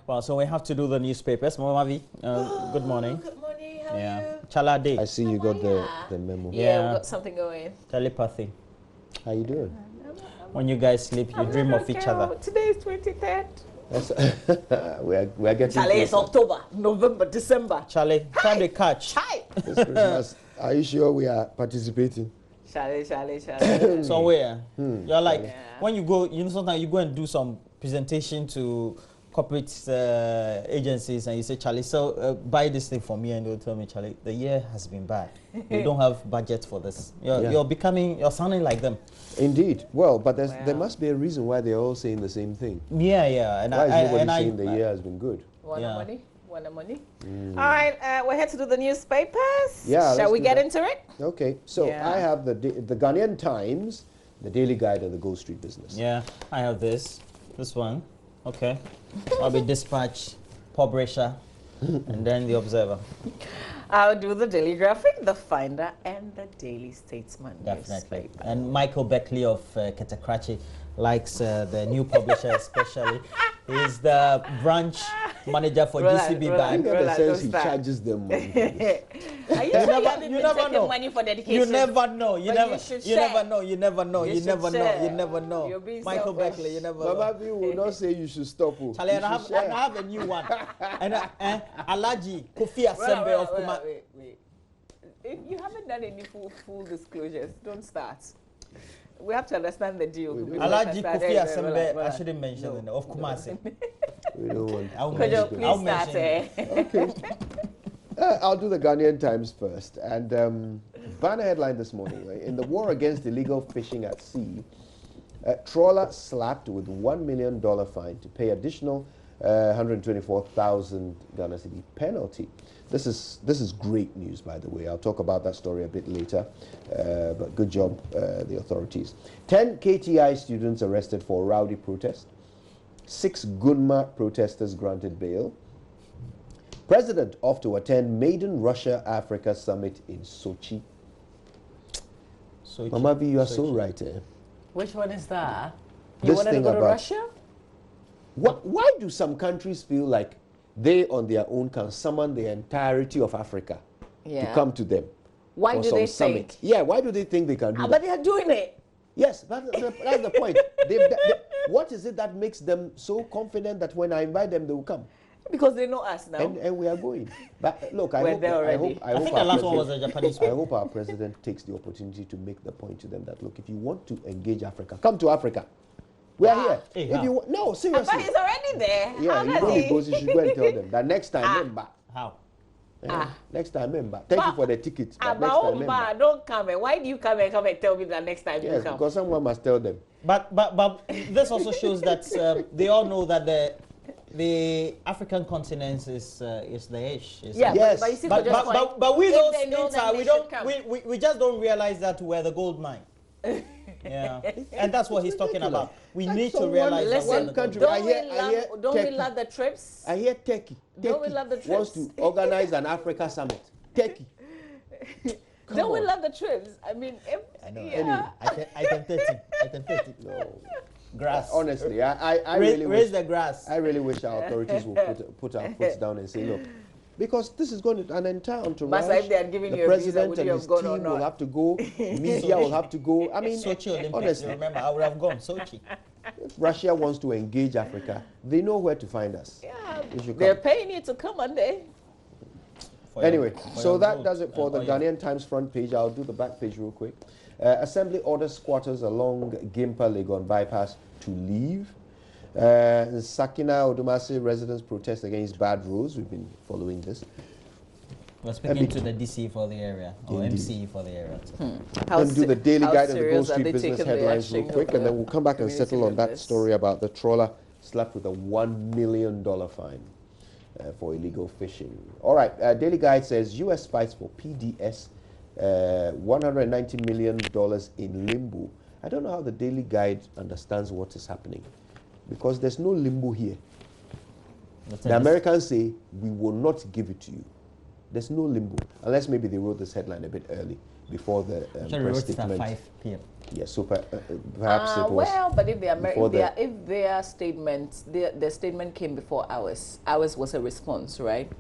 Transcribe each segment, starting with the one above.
Well, so we have to do the newspapers. Mama V, good morning. Good morning. How are you? Chala Day. I see you got the memo. Yeah, we've got something going. Telepathy. How you doing? When you guys sleep, you dream of each other. Today is 23rd. we are getting Charlie, it's October, November, December. Charlie, time to catch. Hi. this Christmas. Are you sure we are participating? Charlie. So where? You're like, when you go, sometimes you go and do some presentation to corporate agencies and you say, Charlie, so buy this thing for me, and they'll tell me, Charlie, the year has been bad. We don't have budget for this. You're sounding like them. Indeed. Well, but there must be a reason why they're all saying the same thing. Yeah. And why is nobody saying the year has been good? Want money? All right, we're here to do the newspapers. Yeah. Shall we get into it? Okay. So I have the Ghanaian Times, the Daily Guide, and the Gold Street Business. Yeah, I have this one. Okay. I'll be Dispatch, Publisher, and then the Observer. I'll do the Daily Graphic, the Finder, and the Daily Statesman. Definitely. Newspaper. And Michael Beckley of Ketakrachi likes the new publisher especially. He's the branch manager for GCB Bank. In the sense he charges them money. Are you sure you haven't been taking money for dedication? You never know. You never know. You're being Michael selfish. Beckley, you never know. Mama B will not say you should stop. Charlie, and I have a new one. And Alaji Kofi Asembe of Kuma. Wait. If you haven't done any full disclosures, don't start. We have to understand the deal. Alaji Kofi Asembe, I shouldn't mention it, of Kumasi. We don't want. I'll mention it. Okay. I'll do the Ghanaian Times first. And banner headline this morning, right? In the war against illegal fishing at sea, trawler slapped with $1 million fine to pay additional 124,000 Ghana cedi penalty. This is great news, by the way. I'll talk about that story a bit later. But good job, the authorities. 10 KTI students arrested for rowdy protest. 6 Gunma protesters granted bail. President off to attend maiden Russia-Africa summit in Sochi. Mama B, you are so right. Which one is that? You wanted to go to Russia? Why do some countries feel like they on their own can summon the entirety of Africa to come to them? Why do they summit? think? Yeah, why do they think they can do that? But they are doing it. Yes, that's the point. What is it that makes them so confident that when I invite them, they will come? Because they know us now. And we are going. But look, I think the last one was a Japanese I hope our president takes the opportunity to make the point to them that, look, if you want to engage Africa, come to Africa. We are here. Hey, no, seriously. But he's already there. Yeah, you should go and tell them that next time, member. How? Next time, member. Thank you for the ticket. But next time, member. Don't come. Why do you come and tell me that next time you come? Because someone must tell them. But this also shows that they all know that the African continent is the ish. Yes. But you see, but we don't. We just don't realize that we're the gold mine. Yeah, and that's what he's talking about. We need to realize that one country. Don't we love the trips? I hear Turkey. Don't we love the trips? Wants to organize an Africa summit. Turkey. Don't we love the trips? I mean, I know. Yeah. I can take it. No. Grass. Honestly, I really wish the grass. I really wish our authorities would put our foot down and say, look, because this is going to an entire entourage. If they had given the you president and his team will have to go. Media will have to go. I mean, Sochi Olympics. Honestly, remember, I would have gone Sochi. If Russia wants to engage Africa, they know where to find us. Yeah, they're paying you to come on there. Anyway, so that does it for the Ghanaian Times front page. I'll do the back page real quick. Assembly orders squatters along Gimpa-Legon bypass to leave. Sakina Odumase residents protest against bad roads. We've been following this. We're speaking to the DC for the area, or MCE for the area. We'll do the Daily Guide and the Gold Street Business headlines real quick, and then we'll come back and settle on that story about the trawler slapped with a $1 million fine for illegal fishing. All right, Daily Guide says U.S. fights for PDS, $190 million in limbo. I don't know how the Daily Guide understands what is happening, because there's no limbo here. The Americans say, we will not give it to you. There's no limbo, unless maybe they wrote this headline a bit early, before the press statement. At 5 p.m. Yes, so perhaps it was. Well, but if if their statement came before ours was a response, right?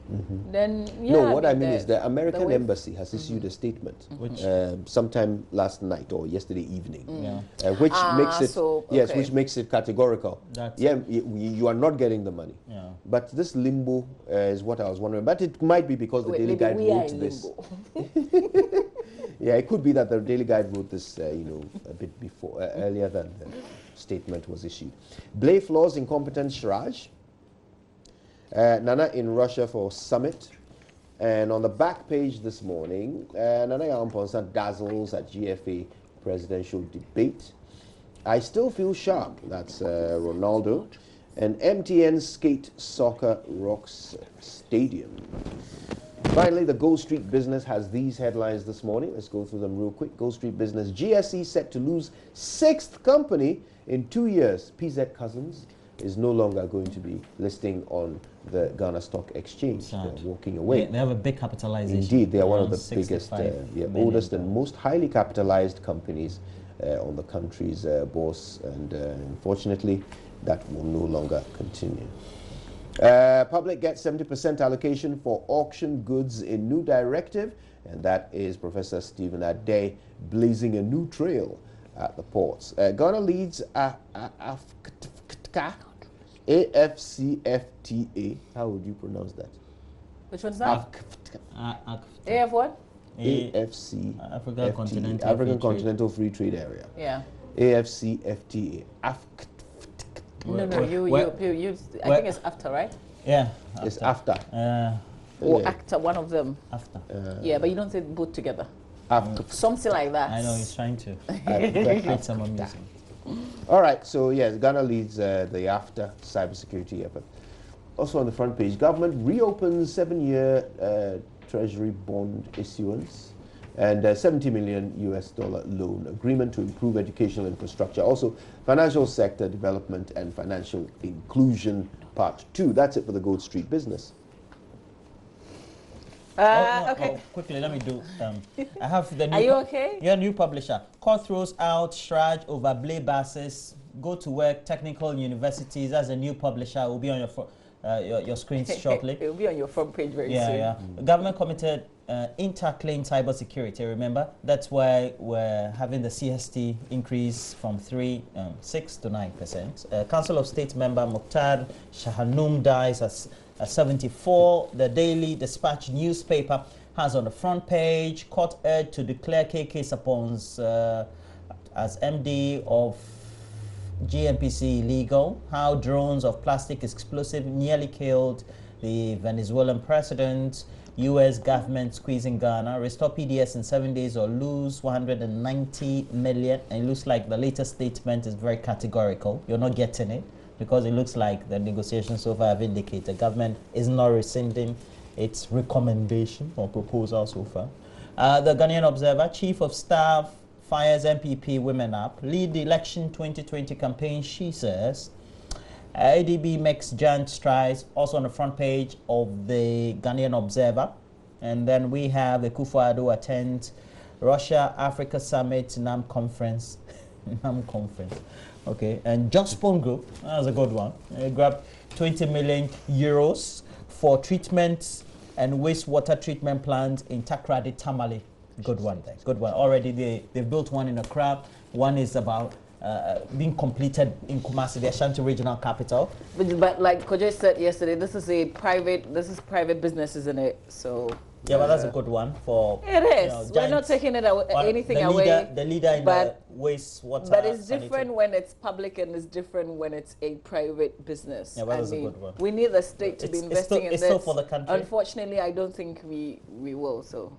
Then no, what I mean is the American embassy has issued a statement sometime last night or yesterday evening, which makes it which makes it categorical. You are not getting the money. But this limbo is what I was wondering. But it might be because the Daily Guide wrote this. Yeah, it could be that the Daily Guide wrote this, a bit before, earlier than the statement was issued. Blay flaws incompetence Shraj. Nana in Russia for summit. And on the back page this morning, Nana Yamponsa dazzles at GFA presidential debate. I still feel sharp. That's Ronaldo. And MTN skate soccer rocks stadium. Finally, the Gold Street Business has these headlines this morning. Let's go through them real quick. Gold Street Business, GSE set to lose 6th company in 2 years. PZ Cousins is no longer going to be listing on the Ghana Stock Exchange. They're walking away. They have a big capitalization. Indeed, they are one of the biggest, oldest and most highly capitalized companies on the country's bourse. And unfortunately, that will no longer continue. Public gets 70% allocation for auction goods in new directive, and that is Professor Stephen Ade blazing a new trail at the ports. Ghana leads AFCFTA. How would you pronounce that? Which one's that? AF what? AFC African Continental Free Trade Area. Yeah. AFCFTA. No, I think it's after, right? Yeah. It's after. Or actor, one of them. After. Yeah, but you don't say both together. Something like that. I know, he's trying to create some amusement. All right, so yes, Ghana leads the after cybersecurity effort. Also on the front page, government reopens 7-year treasury bond issuance and $70 million loan agreement to improve educational infrastructure. Also, financial sector development and financial inclusion part 2. That's it for the Gold Street Business. Okay. Quickly, let me do. I have the new. Are you okay? Your new publisher. Court throws out Shraj over Blay buses. Go to work. Technical universities. As a new publisher, will be on your screens shortly. It will be on your front page very soon. Yeah. The government committed interclaim cybersecurity. Remember, that's why we're having the CST increase from 6 to 9%. Council of State member Mukhtar Shahanum dies at 74. The Daily Dispatch newspaper has on the front page, court urged to declare KK Sapons as MD of GNPC illegal. How drones of plastic explosive nearly killed the Venezuelan president. U.S. government squeezing Ghana. Restore PDS in 7 days or lose 190 million. And it looks like the latest statement is very categorical. You're not getting it because it looks like the negotiations so far have indicated the government is not rescinding its recommendation or proposal so far. The Ghanaian Observer, Chief of Staff fires MPP women up. Lead the election 2020 campaign, she says. ADB makes giant strides, also on the front page of the Ghanaian Observer. And then we have the Akufo-Addo attends Russia-Africa Summit, NAM Conference. NAM Conference. Okay, and Jospon Group, that's a good one. They grabbed 20 million euros for treatment and wastewater treatment plant in Takrady, Tamale. Good one there, good one. Already they've built one in Accra. One is about being completed in Kumasi, the Ashanti regional capital. But like Kojo said yesterday, this is private business, isn't it? So yeah, but that's a good one for. It is. We're not taking it anything away. The leader in the wastewater. But it's different when it's public and it's different when it's a private business. Yeah, but that's a good one. We need the state to be investing in this. It's still for the country. Unfortunately, I don't think we will. So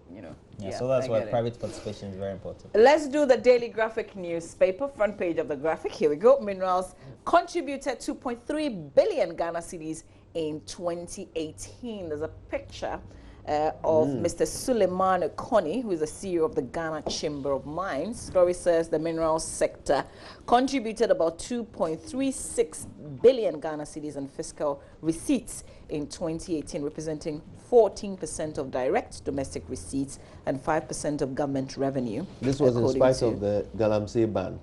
Yeah, so that's why private participation is very important. Let's do the Daily Graphic newspaper, front page of the graphic. Here we go. Minerals contributed 2.3 billion Ghana cedis in 2018. There's a picture of Mr. Suleiman Okoni, who is the CEO of the Ghana Chamber of Mines. Story says the minerals sector contributed about 2.36 billion Ghana cedis in fiscal receipts in 2018, representing 14% of direct domestic receipts and 5% of government revenue. This was in spite of the Galamsey ban.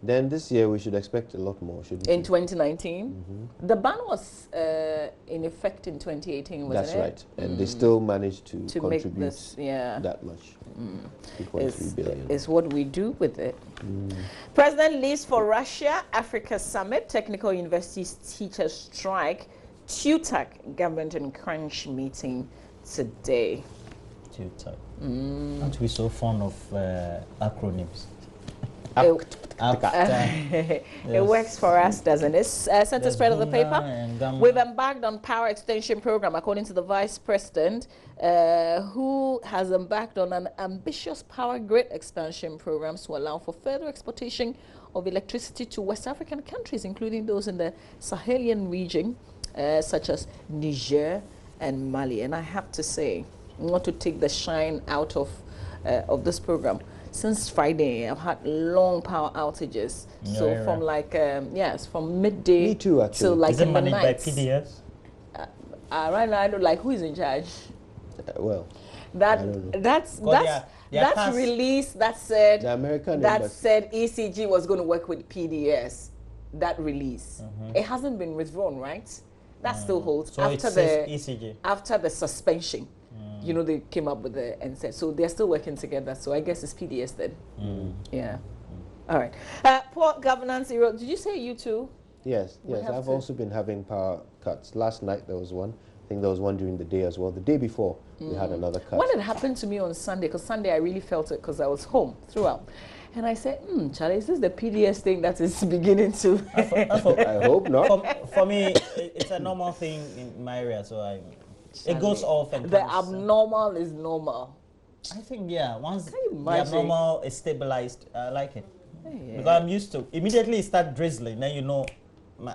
Then this year we should expect a lot more, shouldn't we? In 2019? The ban was in effect in 2018, wasn't it? That's right. And they still managed to contribute make this, that much. 2.3 billion. Is what we do with it. President leaves for Russia, Africa Summit, Technical Universities Teachers Strike, TUTAC Government and Crunch meeting today. TUTAC. Aren't we so fond of acronyms? It works for us, doesn't it? Center spread of the paper. We've embarked on power extension program, according to the Vice President, who has embarked on an ambitious power grid expansion program to allow for further exportation of electricity to West African countries, including those in the Sahelian region, such as Niger and Mali. And I have to say, not to take the shine out of this program, since Friday, I've had long power outages. So from like, from midday. Me too, actually. Till like is it in the managed night. by PDS? Right now, I don't like who is in charge. Well, that's release that said the American said ECG was going to work with PDS. That release, it hasn't been withdrawn, right? That still holds so after the ECG. After the suspension. You know, they came up with it and said, so they're still working together. So I guess it's PDS then. Yeah. All right. Poor governance. Did you say you too? Yes. I've also been having power cuts. Last night there was one. I think there was one during the day as well. The day before we had another cut. When it happened to me on Sunday, because Sunday I really felt it because I was home throughout. And I said, Charlie, is this the PDS thing that is beginning to... I hope not. For me, it's a normal thing in my area, so it goes off and the abnormal is normal. I think, once the abnormal is stabilized, I like it. Because I'm used to immediately it start drizzling, then you know,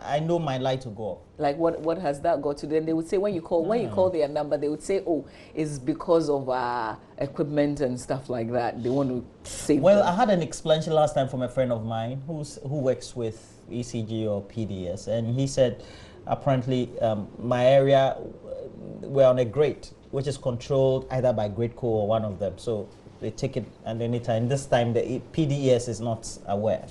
I know my light to go off. Like what has that got to do? Then they would say when you call their number, they would say, it's because of equipment and stuff like that. They want to save them. I had an explanation last time from a friend of mine who works with ECG or PDS, and he said apparently my area, we're on a grade which is controlled either by GridCo or one of them. So they take it and anytime. This time the PDS is not aware.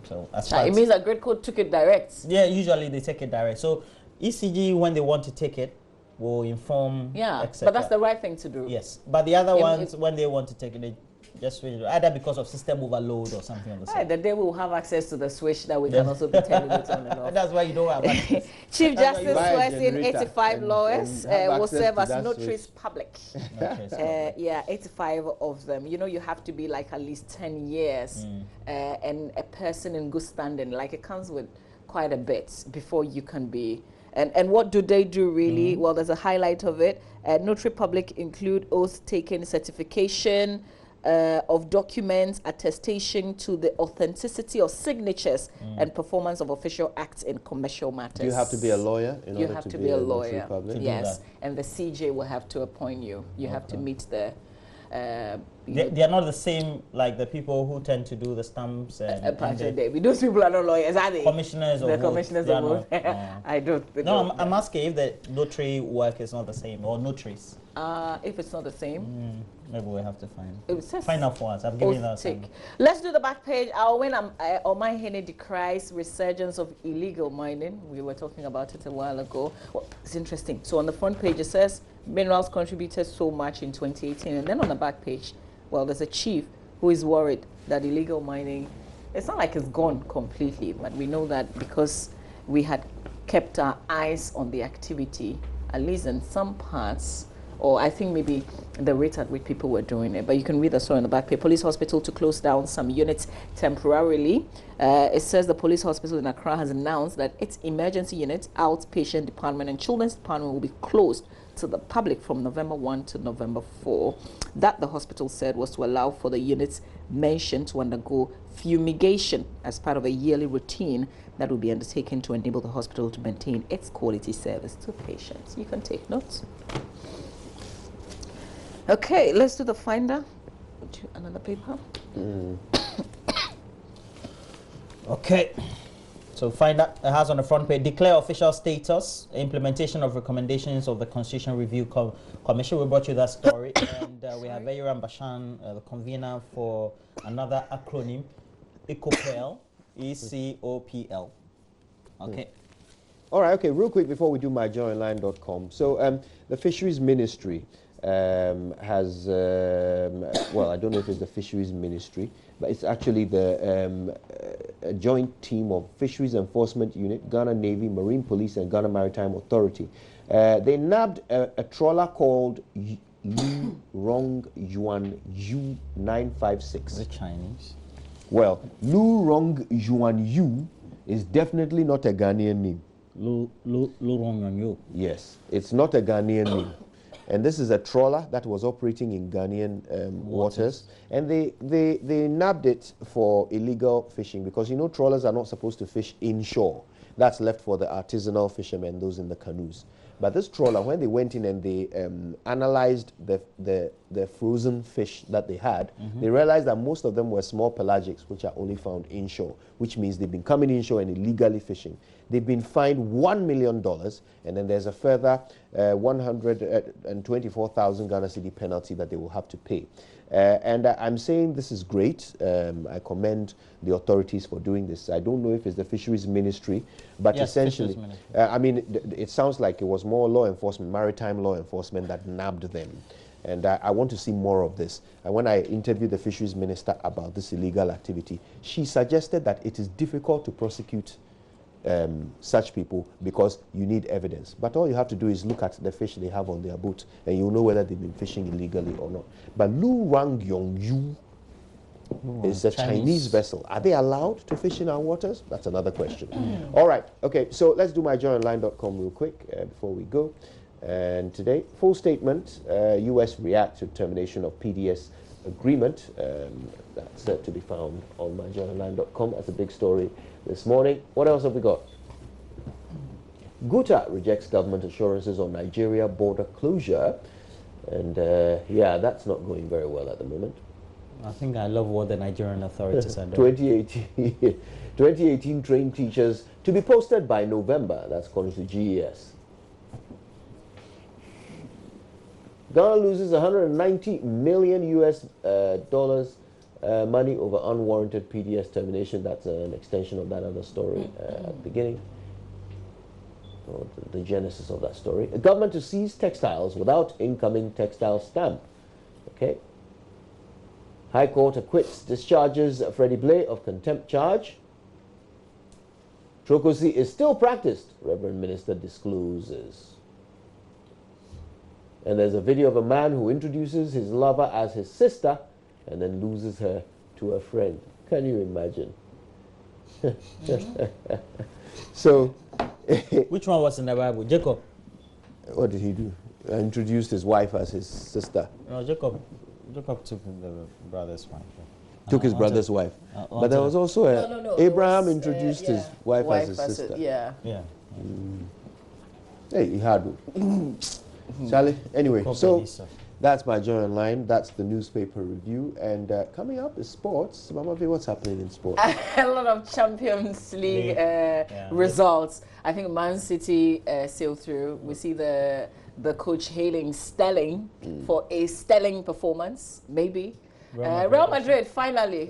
So as far it means that GridCo took it direct. Yeah, usually they take it direct. So ECG, when they want to take it, will inform. Yeah, but that's the right thing to do. Yes, but the other ones, when they want to take it, they just switch it, either because of system overload or something on the side. The day we will have access to the switch that we can also be turning it on and off. That's why you don't have access. Chief Justice Wesley 85 lawyers will serve as notaries public. 85 of them. You know, you have to be like at least 10 years and a person in good standing. Like it comes with quite a bit before you can be. And what do they do really? Well, there's a highlight of it. Notary public include oath-taking certification, of documents, attestation to the authenticity of signatures and performance of official acts in commercial matters. Do you have to be a lawyer in order to be a lawyer? Yes, and the CJ will have to appoint you. You have to meet the... they are not the same like the people who tend to do the stamps and those people are not lawyers, are they? Commissioners of commissioners of vote. I don't think. No, I'm asking if the notary work is not the same, or notaries. If it's not the same, maybe we have to find out for us. I've given that. Let's do the back page. Omai Hene decries resurgence of illegal mining. We were talking about it a while ago. Well, it's interesting. So on the front page it says minerals contributed so much in 2018, and then on the back page, well, there's a chief who is worried that illegal mining, it's not like it's gone completely, but we know that because we had kept our eyes on the activity, at least in some parts, or I think maybe the rate at which people were doing it. But you can read the story on the back page. Police hospital to close down some units temporarily. It says the police hospital in Accra has announced that its emergency unit, outpatient department, and children's department will be closed to the public from November 1 to November 4. That the hospital said was to allow for the units mentioned to undergo fumigation as part of a yearly routine that will be undertaken to enable the hospital to maintain its quality service to patients. You can take notes. Okay, let's do the finder. Another paper. Okay. So find out, it has on the front page, declare official status, implementation of recommendations of the Constitution Review Commission. We brought you that story. And we have Veyeram Bashan, the convener for another acronym, ECOPL, ECOPL. Okay. All right, okay, real quick before we do myjoyonline.com. So the Fisheries Ministry has, well, I don't know if it's the Fisheries Ministry, but it's actually the a joint team of Fisheries Enforcement Unit, Ghana Navy, Marine Police, and Ghana Maritime Authority. They nabbed a trawler called Lu Rong Yuan U956. The Chinese. Well, Lu Rong Yuan Yu is definitely not a Ghanaian name. Lu Rong Yuan Yu. Yes, it's not a Ghanaian name. And this is a trawler that was operating in Ghanaian waters. And they nabbed it for illegal fishing because, you know, trawlers are not supposed to fish inshore. That's left for the artisanal fishermen, those in the canoes. But this trawler, when they went in and they analyzed the frozen fish that they had, they realized that most of them were small pelagics, which are only found inshore, which means they've been coming inshore and illegally fishing. They've been fined $1 million, and then there's a further 124,000 Ghana cedi penalty that they will have to pay. And I'm saying this is great. I commend the authorities for doing this. I don't know if it's the Fisheries Ministry, but yes, essentially, I mean, it sounds like it was more law enforcement, maritime law enforcement that nabbed them. And I want to see more of this. And when I interviewed the Fisheries Minister about this illegal activity, she suggested that it is difficult to prosecute such people because you need evidence. But all you have to do is look at the fish they have on their boat and you'll know whether they've been fishing illegally or not. But Lu Rang Yong Yu is a Chinese vessel. Are they allowed to fish in our waters? That's another question. All right. Okay, so let's do myjoyonline.com real quick before we go. And today, full statement, U.S. react to termination of PDS agreement. That's to be found on myjoyonline.com. That's a big story this morning. What else have we got? Guta rejects government assurances on Nigeria border closure. And yeah, that's not going very well at the moment. I think I love what the Nigerian authorities are doing. 2018 trained teachers to be posted by November. That's according to GES. Ghana loses 190 million US dollars money over unwarranted PDS termination. That's an extension of that other story at the beginning. Or the genesis of that story. The government to seize textiles without incoming textile stamp. Okay. High Court acquits, discharges Freddie Blay of contempt charge. Trokosi is still practiced, Reverend Minister discloses. And there's a video of a man who introduces his lover as his sister and then loses her to a friend. Can you imagine? So, which one was in the Bible? Jacob. What did he do? Introduced his wife as his sister. No, Jacob took the brother's wife. Took his brother's wife. But there was also Abraham introduced his wife as his sister. Yeah. Hey, he had one. Charlie, anyway, so that's my Joy Online. That's the newspaper review. And coming up is sports. Mama V, what's happening in sports? A lot of Champions League results. I think Man City sailed through. We see the coach hailing Sterling for a sterling performance, maybe. Real Madrid, finally.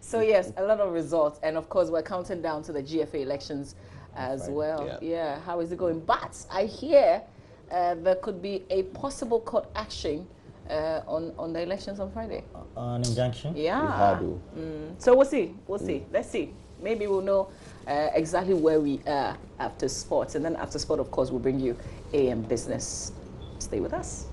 So yes, a lot of results. And of course, we're counting down to the GFA elections as well. Yeah, how is it going? But I hear there could be a possible court action on the elections on Friday. An injunction? Yeah. So we'll see. Let's see. Maybe we'll know exactly where we are after sports. And then after sport, of course, we'll bring you AM Business. Stay with us.